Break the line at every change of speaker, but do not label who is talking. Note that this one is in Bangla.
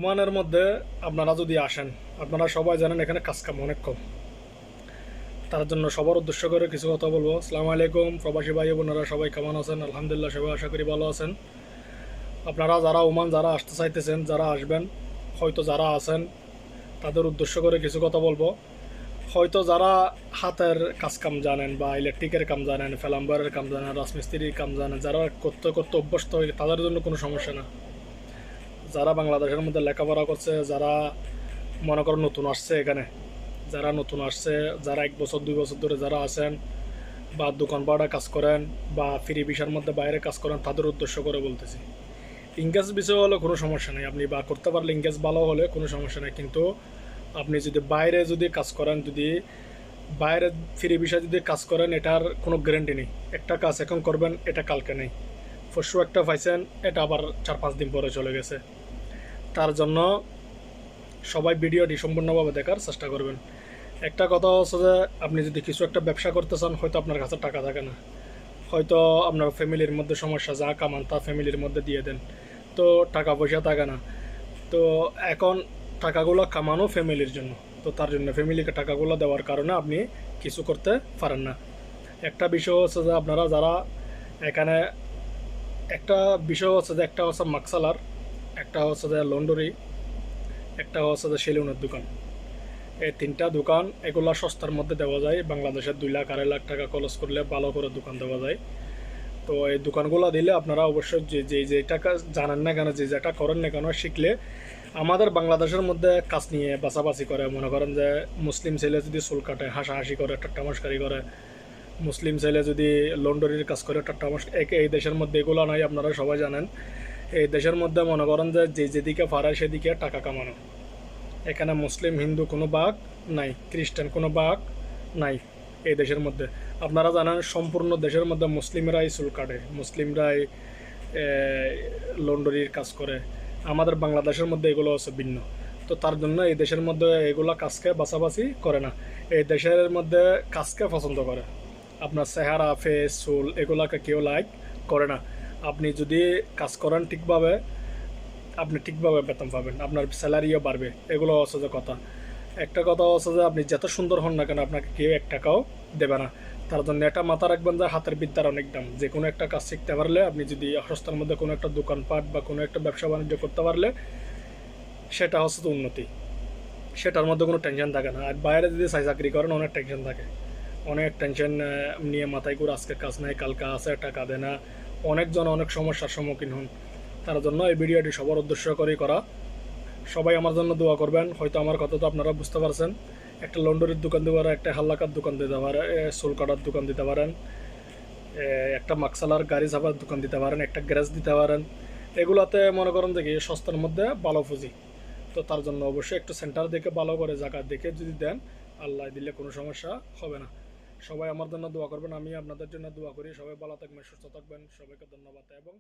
ওমানের মধ্যে আপনারা যদি আসেন, আপনারা সবাই জানেন এখানে কাজকাম অনেক কম। তার জন্য সবার উদ্দেশ্য করে কিছু কথা বলবো। আসসালামু আলাইকুম প্রবাসী ভাই বোনেরা, সবাই কেমন আছেন? আলহামদুলিল্লাহ, সবাই আশা করি ভালো আছেন। আপনারা যারা ওমান যারা আসতে চাইতেছেন, যারা আসবেন, হয়তো যারা আছেন তাদের উদ্দেশ্য করে কিছু কথা বলবো। হয়তো যারা হাতের কাজকাম জানেন বা ইলেকট্রিকের কাম জানেন, প্লাম্বারের কাম জানেন, রাজমিস্ত্রির কাম জানেন, যারা করতে করতে অভ্যস্ত হয়ে তাদের জন্য কোনো সমস্যা না। যারা বাংলাদেশের মধ্যে লেখাপড়া করছে, যারা মনে করো নতুন আসছে এখানে, যারা নতুন আসছে, যারা 1 বছর 2 বছর ধরে যারা আছেন বা দোকান ভাড়া কাজ করেন বা ফ্রি ভিসার মধ্যে বাইরে কাজ করেন, তাদের উদ্দেশ্য করে বলতেছি। ইংরেজ বিষয় হলে কোনো সমস্যা নেই, আপনি বা করতে পারলে ইংরেজ ভালো হলে কোনো সমস্যা নেই। কিন্তু আপনি যদি বাইরে যদি কাজ করেন, যদি বাইরে ফ্রি ভিসা যদি কাজ করেন, এটার কোনো গ্যারান্টি নেই। একটা কাজ এখন করবেন, এটা কালকে নেই। পরশু একটা পাইছেন, এটা আবার 4-5 দিন পরে চলে গেছে। তার জন্য সবাই ভিডিওটি সম্পূর্ণভাবে দেখার চেষ্টা করবেন। একটা কথা হচ্ছে যে আপনি যদি কিছু একটা ব্যবসা করতে চান, হয়তো আপনার কাছে টাকা থাকে না, হয়তো আপনার ফ্যামিলির মধ্যে সমস্যা, যা কামান তা ফ্যামিলির মধ্যে দিয়ে দেন, তো টাকা পয়সা থাকে না। তো এখন টাকাগুলো কামানো ফ্যামিলির জন্য, তো তার জন্য ফ্যামিলিকে টাকাগুলো দেওয়ার কারণে আপনি কিছু করতে পারেন না। একটা বিষয় হচ্ছে যে আপনারা যারা এখানে, একটা বিষয় হচ্ছে যে একটা হচ্ছে মাকসালার, একটা হচ্ছে যে লন্ডরি, একটা হচ্ছে যে সেলুনের দোকান। এই তিনটা দোকান এগুলা সস্তার মধ্যে দেওয়া যায়। বাংলাদেশের 2 লাখ 2.5 লাখ টাকা খরচ করলে ভালো করে দোকান দেওয়া যায়। তো এই দোকানগুলো দিলে আপনারা অবশ্যই যেটা জানেন না কেন, যে যেটা করেন না কেন, শিখলে আমাদের বাংলাদেশের মধ্যে কাজ নিয়ে বাছাবাছি করে। মনে করেন যে মুসলিম ছেলে যদি চুল কাটে, হাসাহাসি করে, ঠাট্টামস্কারি করে, মুসলিম ছেলে যদি লন্ডরির কাজ করে, এই দেশের মধ্যে এগুলো নাই, আপনারা সবাই জানেন। এই দেশের মধ্যে মনে করেন যে যেদিকে পারে সেদিকে টাকা কামানো। এখানে মুসলিম হিন্দু কোনো ভাগ নাই, খ্রিস্টান কোনো ভাগ নাই এই দেশের মধ্যে। আপনারা জানেন সম্পূর্ণ দেশের মধ্যে মুসলিমরাই চুল কাটে, মুসলিমরাই লন্ডরির কাজ করে। আমাদের বাংলাদেশের মধ্যে এগুলো হচ্ছে ভিন্ন। তো তার জন্য এই দেশের মধ্যে এগুলো কাজকে বাছাবাছি করে না। এই দেশের মধ্যে কাজকে পছন্দ করে। আপনার চেহারা, ফেস, চুল এগুলাকে কেউ লাইক করে না। আপনি যদি কাজ করেন ঠিকভাবে, আপনি ঠিকভাবে বেতন পাবেন, আপনার স্যালারিও বাড়বে। এগুলো হচ্ছে যে কথা। একটা কথা হচ্ছে যে আপনি যত সুন্দর হন না কেন, আপনাকে কেউ 1 টাকাও দেবে না। তার জন্য এটা মাথা রাখবেন যে হাতের বিদ্যার অনেক দাম। যে কোনো একটা কাজ শিখতে পারলে, আপনি যদি সস্তার মধ্যে কোনো একটা দোকানপাট বা কোনো একটা ব্যবসা বাণিজ্য করতে পারলে, সেটা হচ্ছে তো উন্নতি। সেটার মধ্যে কোনো টেনশন থাকে না। আর বাইরে যদি চাকরি করেন, অনেক টেনশন থাকে, অনেক টেনশন নিয়ে মাথায় করে আজকে কাজ নাই, কালকে আছে, টাকা দেয় না, অনেকজন অনেক সমস্যার সম্মুখীন হন। তার জন্য এই ভিডিওটি সবার উদ্দেশ্য করেই করা। সবাই আমার জন্য দোয়া করবেন। হয়তো আমার কথা তো আপনারা বুঝতে পারছেন। একটা লন্ডরির দোকান দিতে পারে, একটা হাল্লাকার দোকান দিতে পারে, চুল কাটার দোকান দিতে পারেন, একটা মাকসালার গাড়ি চাপার দোকান দিতে পারেন, একটা গ্যারেজ দিতে পারেন। এগুলাতে মনে করেন দেখি সস্তার মধ্যে ভালো পুঁজি। তো তার জন্য অবশ্যই একটু সেন্টার দেখে, ভালো করে জায়গা দেখে যদি দেন, আল্লাহ দিলে কোনো সমস্যা হবে না। সবাই আমার জন্য দোয়া করবেন, আমি আপনাদের জন্য দোয়া করি। সবাই ভালো থাকবেন, সুস্থ থাকবেন। সবাইকে ধন্যবাদ এবং